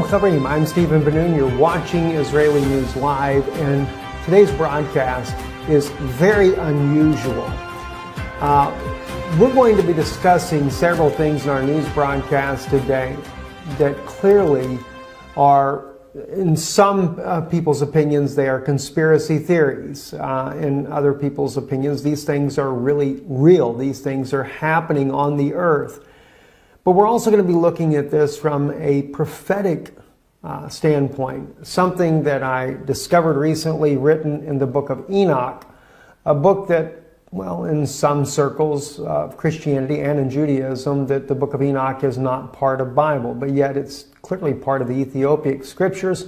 Shalom Chaverim, I'm Stephen Ben-Nun. You're watching Israeli News Live, and today's broadcast is very unusual. We're going to be discussing several things in our news broadcast today that clearly are, in some people's opinions, they are conspiracy theories. In other people's opinions, these things are really real. These things are happening on the earth. But we're also going to be looking at this from a prophetic standpoint, something that I discovered recently written in the book of Enoch, a book that, well, in some circles of Christianity and in Judaism, that the book of Enoch is not part of the Bible, but yet it's clearly part of the Ethiopic scriptures.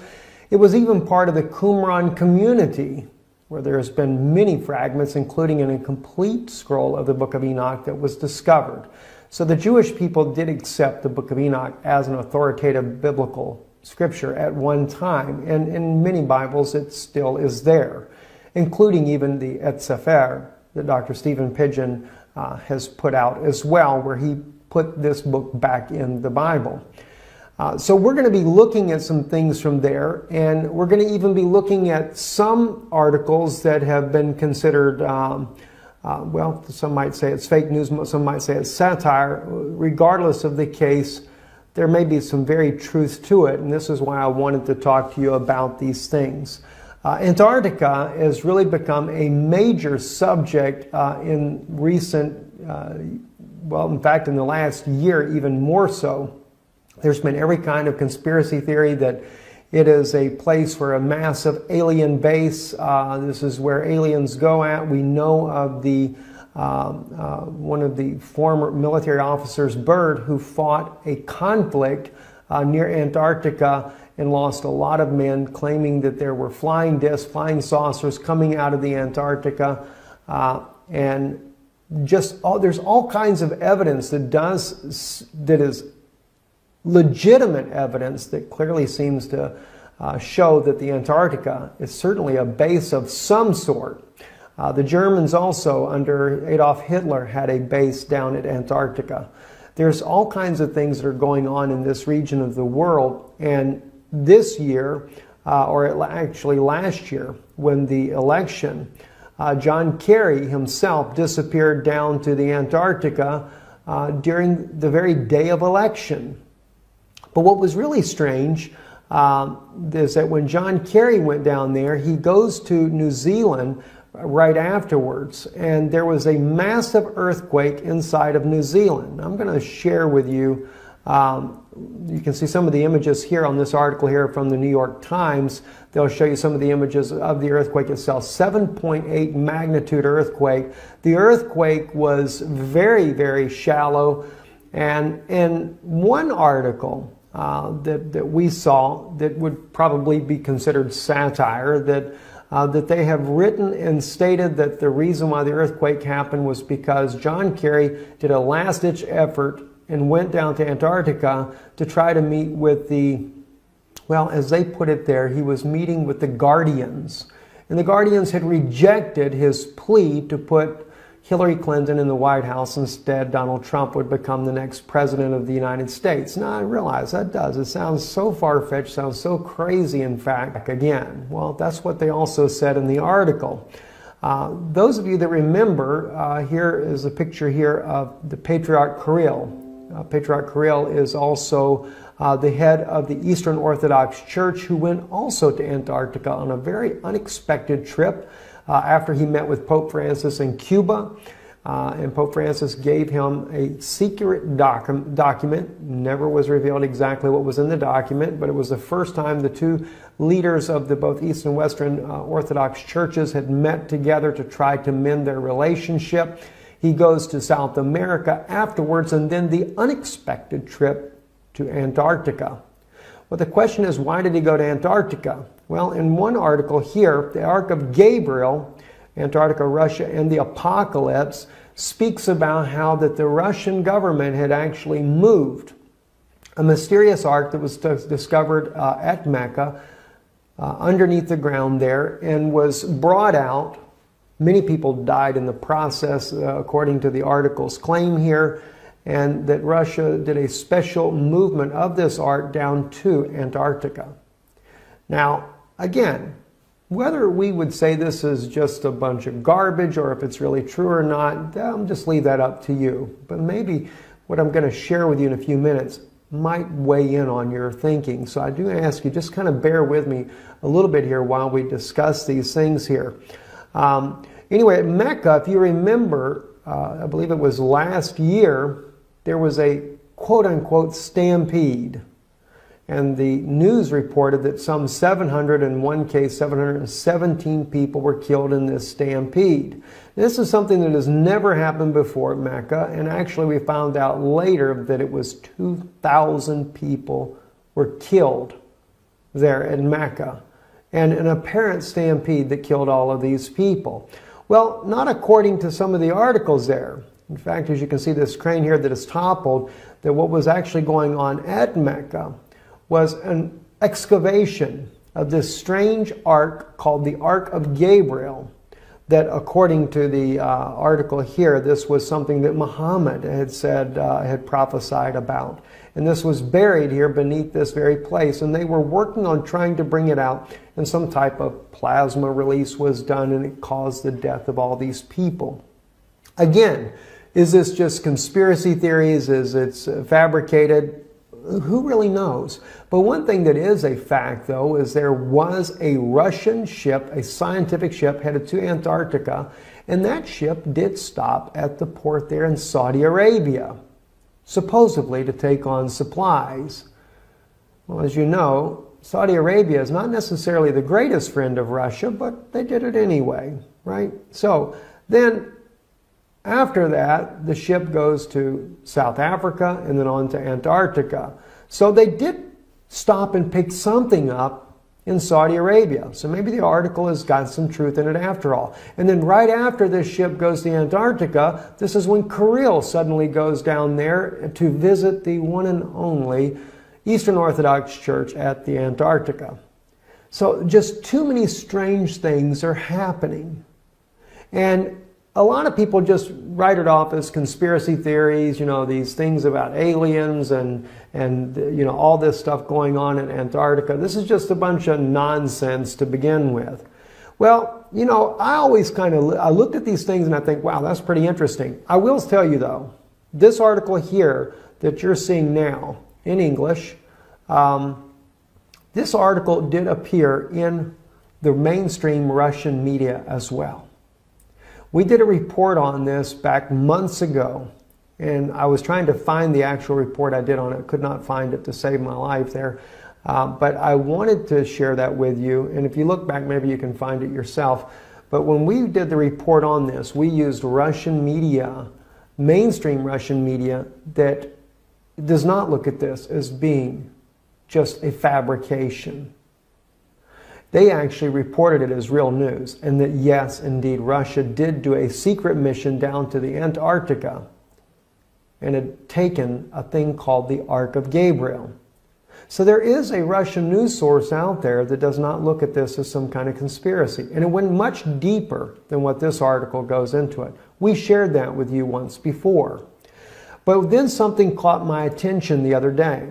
It was even part of the Qumran community, where there's been many fragments, including an incomplete scroll of the book of Enoch that was discovered. So the Jewish people did accept the book of Enoch as an authoritative biblical scripture at one time, and in many Bibles it still is there, including even the Et Sefer that Dr. Stephen Pidgeon has put out as well, where he put this book back in the Bible. So we're going to be looking at some things from there, and we're going to even be looking at some articles that have been considered well, some might say it's fake news, some might say it's satire. Regardless of the case, there may be some very truth to it, and this is why I wanted to talk to you about these things. Antarctica has really become a major subject in recent, well, in fact, in the last year, even more so. There's been every kind of conspiracy theory that it is a place for a massive alien base. This is where aliens go at. We know of the one of the former military officers, Byrd, who fought a conflict near Antarctica and lost a lot of men, claiming that there were flying discs, flying saucers coming out of the Antarctica. And just there's all kinds of evidence that is legitimate evidence that clearly seems to show that the Antarctica is certainly a base of some sort. The Germans also, under Adolf Hitler, had a base down at Antarctica. There's all kinds of things that are going on in this region of the world, and this year, or actually last year, when the election, John Kerry himself disappeared down to the Antarctica during the very day of election. But what was really strange is that when John Kerry went down there, he goes to New Zealand right afterwards, and there was a massive earthquake inside of New Zealand. I'm going to share with you, you can see some of the images here on this article here from the New York Times. They'll show you some of the images of the earthquake itself. 7.8 magnitude earthquake. The earthquake was very, very shallow, and in one article that we saw that would probably be considered satire, that they have written and stated that the reason why the earthquake happened was because John Kerry did a last-ditch effort and went down to Antarctica to try to meet with the, well, as they put it there, he was meeting with the Guardians. And the Guardians had rejected his plea to put Hillary Clinton in the White House. Instead, Donald Trump would become the next president of the United States. Now, I realize that does. It sounds so far-fetched, sounds so crazy, in fact, again. Well, that's what they also said in the article. Those of you that remember, here is a picture here of the Patriarch Kirill. Patriarch Kirill is also the head of the Eastern Orthodox Church, who went also to Antarctica on a very unexpected trip. After he met with Pope Francis in Cuba, and Pope Francis gave him a secret document. Never was revealed exactly what was in the document, but it was the first time the two leaders of the both East and Western Orthodox churches had met together to try to mend their relationship. He goes to South America afterwards, and then the unexpected trip to Antarctica. Well, the question is, why did he go to Antarctica? Well, in one article here, the Ark of Gabriel, Antarctica, Russia, and the Apocalypse, speaks about how that the Russian government had actually moved a mysterious ark that was discovered at Mecca underneath the ground there and was brought out. Many people died in the process, according to the article's claim here. and that Russia did a special movement of this ark down to Antarctica. Now, again, whether we would say this is just a bunch of garbage or if it's really true or not, I'll just leave that up to you. But maybe what I'm going to share with you in a few minutes might weigh in on your thinking. So I do ask you, just kind of bear with me a little bit here while we discuss these things here. Anyway, at Mecca, if you remember, I believe it was last year, there was a quote-unquote stampede. And the news reported that some 717 people were killed in this stampede. This is something that has never happened before at Mecca, and actually we found out later that it was 2,000 people were killed there in Mecca, and an apparent stampede that killed all of these people. Well, not according to some of the articles there. In fact, as you can see this crane here that is toppled, that what was actually going on at Mecca was an excavation of this strange ark called the Ark of Gabriel, that according to the article here, this was something that Muhammad had said, had prophesied about. And this was buried here beneath this very place, and they were working on trying to bring it out, and some type of plasma release was done, and it caused the death of all these people. Again, is this just conspiracy theories? Is it fabricated? Who really knows? But one thing that is a fact, though, is there was a Russian ship, a scientific ship, headed to Antarctica, and that ship did stop at the port there in Saudi Arabia, supposedly to take on supplies. Well, as you know, Saudi Arabia is not necessarily the greatest friend of Russia, but they did it anyway, right? So then, after that, the ship goes to South Africa and then on to Antarctica. So they did stop and pick something up in Saudi Arabia. So maybe the article has got some truth in it after all. And then right after this ship goes to Antarctica, this is when Kirill suddenly goes down there to visit the one and only Eastern Orthodox Church at the Antarctica. So just too many strange things are happening. And a lot of people just write it off as conspiracy theories, you know, these things about aliens and you know, all this stuff going on in Antarctica. This is just a bunch of nonsense to begin with. Well, you know, I always I looked at these things and I think, wow, that's pretty interesting. I will tell you though, this article here that you're seeing now in English, this article did appear in the mainstream Russian media as well. We did a report on this back months ago, and I was trying to find the actual report I did on it. Could not find it to save my life there. But I wanted to share that with you, and if you look back, maybe you can find it yourself. But when we did the report on this, we used Russian media, mainstream Russian media, that does not look at this as being just a fabrication. They actually reported it as real news, and that yes, indeed, Russia did do a secret mission down to the Antarctica and had taken a thing called the Ark of Gabriel. So there is a Russian news source out there that does not look at this as some kind of conspiracy. And it went much deeper than what this article goes into it. We shared that with you once before. But then something caught my attention the other day.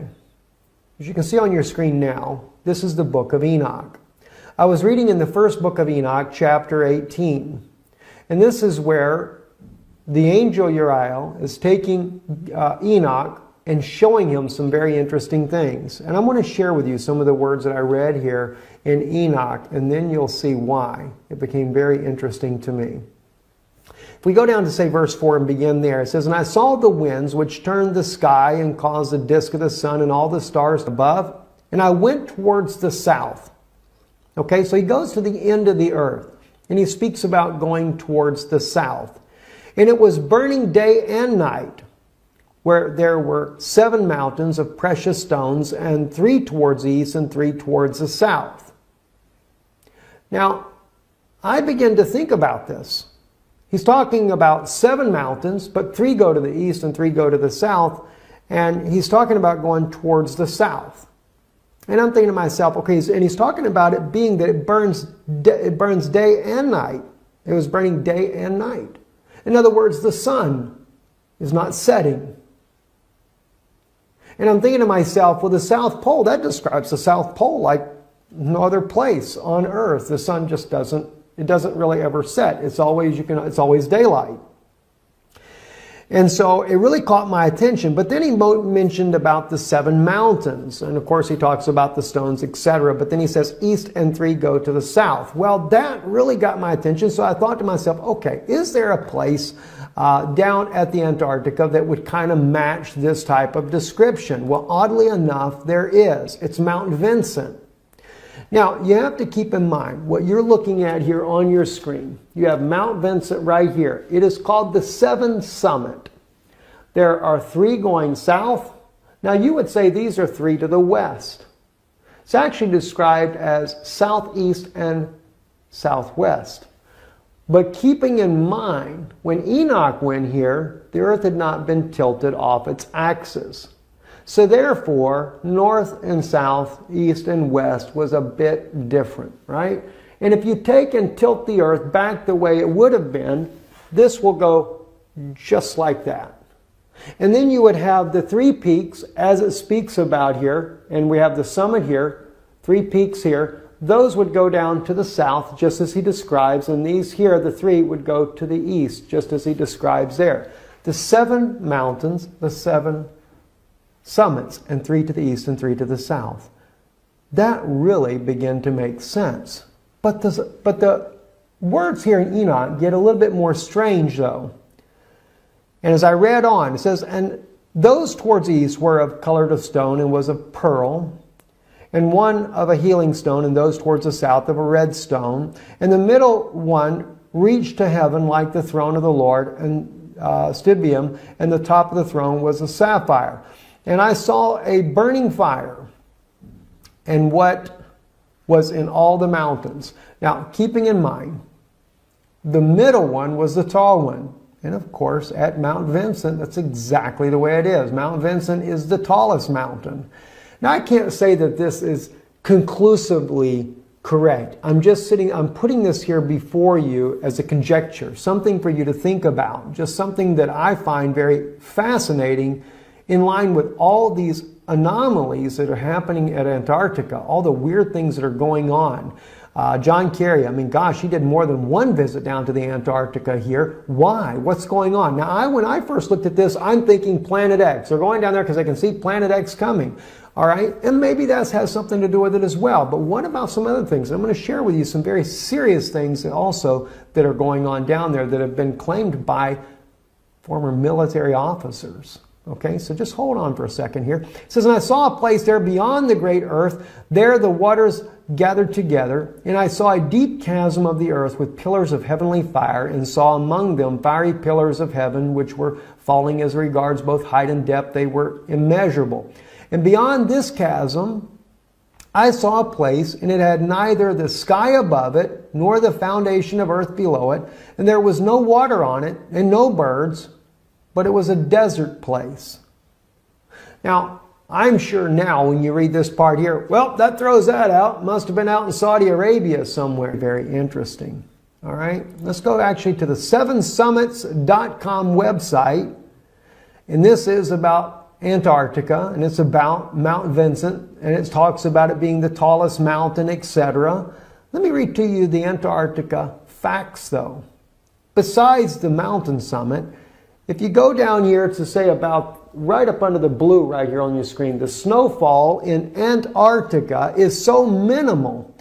As you can see on your screen now, this is the book of Enoch. I was reading in the first book of Enoch, chapter 18. And this is where the angel Uriel is taking Enoch and showing him some very interesting things. And I'm going to share with you some of the words that I read here in Enoch, and then you'll see why it became very interesting to me. If we go down to, say, verse 4 and begin there, it says, "And I saw the winds which turned the sky and caused the disk of the sun and all the stars above, and I went towards the south." Okay, so he goes to the end of the earth, and he speaks about going towards the south. "And it was burning day and night, where there were 7 mountains of precious stones, and 3 towards the east and 3 towards the south." Now, I begin to think about this. He's talking about 7 mountains, but 3 go to the east and 3 go to the south, and he's talking about going towards the south. And I'm thinking to myself, okay, and he's talking about it being that it burns day and night. It was burning day and night. In other words, the sun is not setting. And I'm thinking to myself, well, the South Pole, that describes the South Pole like no other place on Earth. The sun just doesn't really ever set. It's always daylight. And so it really caught my attention. But then he mentioned about the 7 mountains. And of course he talks about the stones, etc. But then he says east and 3 go to the south. Well, that really got my attention. So I thought to myself, okay, is there a place down at the Antarctica that would kind of match this type of description? Well, oddly enough, there is. It's Mount Vincent. Now, you have to keep in mind what you're looking at here on your screen. You have Mount Vincent right here. It is called the 7th summit. There are 3 going south. Now, you would say these are 3 to the west. It's actually described as southeast and southwest. But keeping in mind, when Enoch went here, the earth had not been tilted off its axis. So therefore, north and south, east and west was a bit different, right? And if you take and tilt the earth back the way it would have been, this will go just like that. And then you would have the 3 peaks, as it speaks about here, and we have the summit here, 3 peaks here. Those would go down to the south, just as he describes, and these here, the 3, would go to the east, just as he describes there. The 7 mountains, the 7 summits, and 3 to the east and 3 to the south. That really began to make sense. But the words here in Enoch get a little bit more strange, though. And as I read on, it says, and those towards east were of colored of stone and was of pearl, and one of a healing stone, and those towards the south of a red stone. And the middle one reached to heaven like the throne of the Lord, and stibium, and the top of the throne was a sapphire. And I saw a burning fire, and what was in all the mountains. Now, keeping in mind, the middle one was the tall one. And of course, at Mount Vincent, that's exactly the way it is. Mount Vincent is the tallest mountain. Now, I can't say that this is conclusively correct. I'm putting this here before you as a conjecture, something for you to think about, just something that I find very fascinating in line with all these anomalies that are happening at Antarctica, all the weird things that are going on. John Kerry, I mean, gosh, he did more than 1 visit down to the Antarctica here. Why? What's going on? Now, when I first looked at this, I'm thinking Planet X. They're going down there because they can see Planet X coming. All right? And maybe that has something to do with it as well. But what about some other things? I'm going to share with you some very serious things also that are going on down there that have been claimed by former military officers. Okay, so just hold on for a second here. It says, and I saw a place there beyond the great earth. There the waters gathered together, and I saw a deep chasm of the earth with pillars of heavenly fire, and saw among them fiery pillars of heaven, which were falling as regards both height and depth. They were immeasurable. And beyond this chasm, I saw a place, and it had neither the sky above it, nor the foundation of earth below it, and there was no water on it, and no birds, but it was a desert place. Now, I'm sure now when you read this part here, well, that throws that out. Must have been out in Saudi Arabia somewhere. Very interesting. All right, let's go actually to the 7summits.com website. And this is about Antarctica, and it's about Mount Vincent, and it talks about it being the tallest mountain, etc. Let me read to you the Antarctica facts, though. Besides the mountain summit, if you go down here to say about right up under the blue right here on your screen, the snowfall in Antarctica is so minimal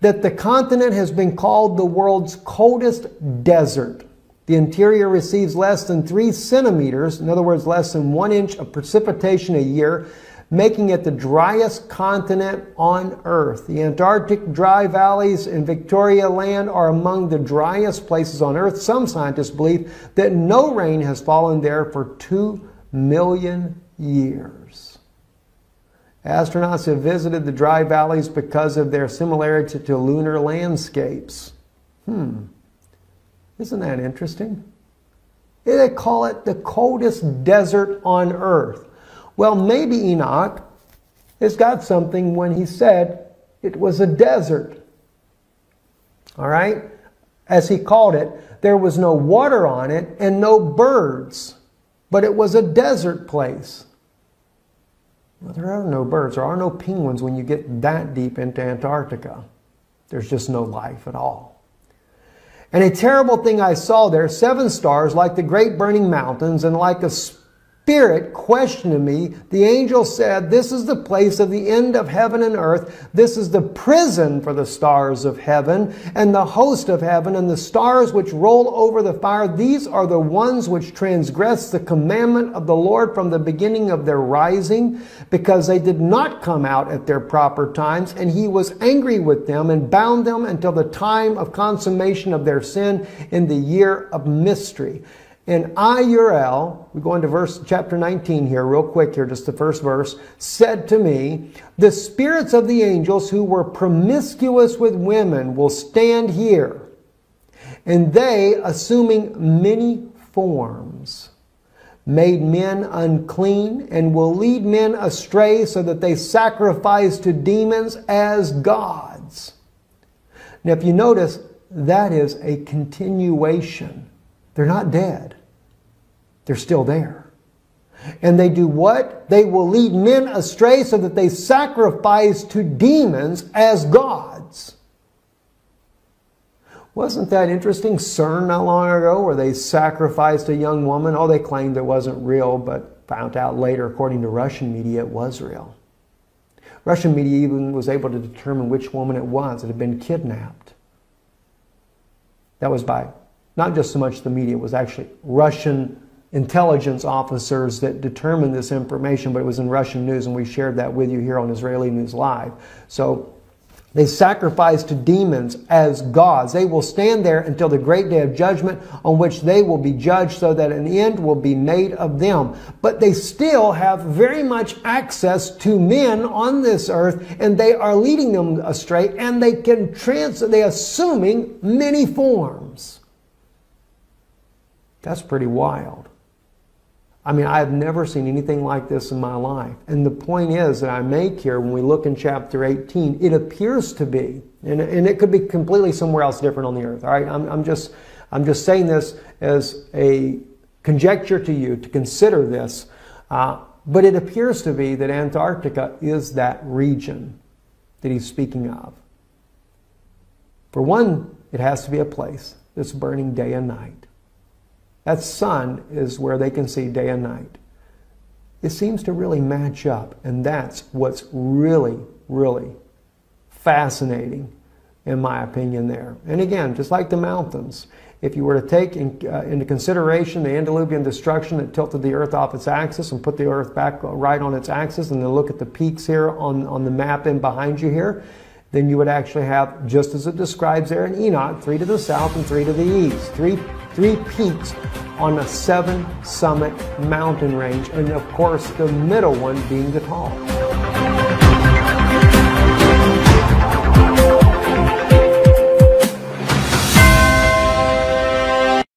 that the continent has been called the world's coldest desert. The interior receives less than 3 centimeters, in other words, less than 1 inch of precipitation a year, making it the driest continent on Earth. The Antarctic dry valleys in Victoria Land are among the driest places on Earth. Some scientists believe that no rain has fallen there for 2 million years. Astronauts have visited the dry valleys because of their similarity to lunar landscapes. Isn't that interesting? They call it the coldest desert on Earth. Well, maybe Enoch has got something when he said it was a desert. All right? As he called it, there was no water on it and no birds, but it was a desert place. Well, there are no birds. There are no penguins when you get that deep into Antarctica. There's just no life at all. And a terrible thing I saw there, 7 stars like the great burning mountains, and like a spirit questioning me, the angel said, "This is the place of the end of heaven and earth. This is the prison for the stars of heaven and the host of heaven, and the stars which roll over the fire. These are the ones which transgress the commandment of the Lord from the beginning of their rising, because they did not come out at their proper times. And he was angry with them and bound them until the time of consummation of their sin in the year of mystery." And I, Uriel, we go into chapter 19 here, real quick here, just the first verse, said to me, "The spirits of the angels who were promiscuous with women will stand here, and they, assuming many forms, made men unclean, and will lead men astray so that they sacrifice to demons as gods." Now, if you notice, that is a continuation. They're not dead. They're still there. And they do what? They will lead men astray so that they sacrifice to demons as gods. Wasn't that interesting? CERN not long ago, where they sacrificed a young woman. Oh, they claimed it wasn't real, but found out later, according to Russian media, it was real. Russian media even was able to determine which woman it was that had been kidnapped. That was by not just so much the media, it was actually Russian intelligence officers that determined this information, but it was in Russian news, and we shared that with you here on Israeli News Live. So they sacrifice to demons as gods. They will stand there until the great day of judgment, on which they will be judged, so that an end will be made of them. But they still have very much access to men on this earth, and they are leading them astray, and they can they assuming many forms. That's pretty wild. I mean, I've never seen anything like this in my life. And the point is that I make here, when we look in chapter 18, it appears to be, and it could be completely somewhere else different on the earth. All right, I'm just saying this as a conjecture to you to consider this. But it appears to be that Antarctica is that region that he's speaking of. For one, it has to be a place that's burning day and night. That sun is where they can see day and night. It seems to really match up, and that's what's really, really fascinating, in my opinion, there. And again, just like the mountains, if you were to take into consideration the antediluvian destruction that tilted the earth off its axis and put the earth back right on its axis, and then look at the peaks here on the map in behind you here, then you would actually have, just as it describes there in Enoch, 3 to the south and 3 to the east. Three peaks on a 7-summit mountain range, and of course the middle one being the tallest.